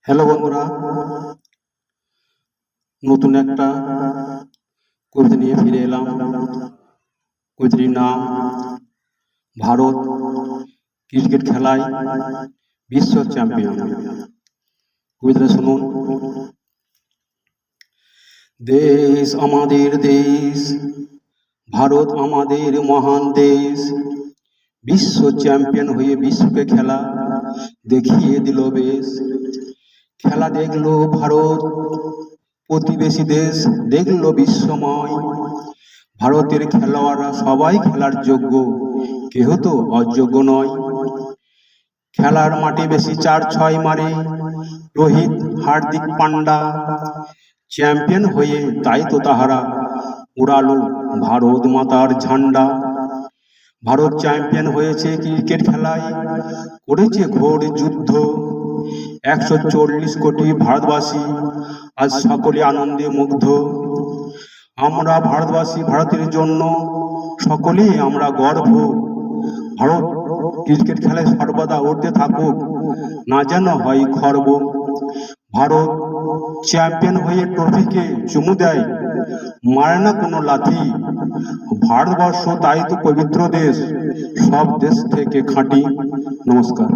Hello বন্ধুরা, নতুন একটা কবিতা নিয়ে ফিরে এলাম। কবিতাটির নাম ভারত ক্রিকেট খেলায় বিশ্ব চ্যাম্পিয়ন। কবিতাটা শুনুন। দেশ আমাদের দেশ, ভারত আমাদের মহান দেশ, বিশ্ব চ্যাম্পিয়ন হয়ে বিশ্বকে খেলা দেখিয়ে দিল বেশ। খেলা দেখলো ভারত, প্রতিবেশী দেশ দেখলো বিশ্বময়। ভারতের খেলোয়াড়রা সবাই খেলার যোগ্য, কেহ তো অযোগ্য নয়। খেলার মাঠে বেশি 4-6 মারে রোহিত, হার্দিক পান্ডা, চ্যাম্পিয়ন হয়ে তাই তো তাহারা উড়ালো ভারত মাতার ঝান্ডা। ভারত চ্যাম্পিয়ন হয়েছে ক্রিকেট খেলায়, করেছে ঘোর যুদ্ধ। 140 কোটি ভারতবাসী আজ সকলে আনন্দে মুগ্ধ। আমরা ভারতবাসী, ভারতের জন্য সকলেই আমরা গর্ব। ভারত ক্রিকেট খেলায় সর্বদা উঠতে থাকুক, না যেন হয় খর্ব। ভারত চ্যাম্পিয়ন হয়ে ট্রফিকে চুমু দেয়, মারে না কোনো লাথি। ভারতবর্ষ তাই তো পবিত্র দেশ, সব দেশ থেকে খাঁটি। নমস্কার।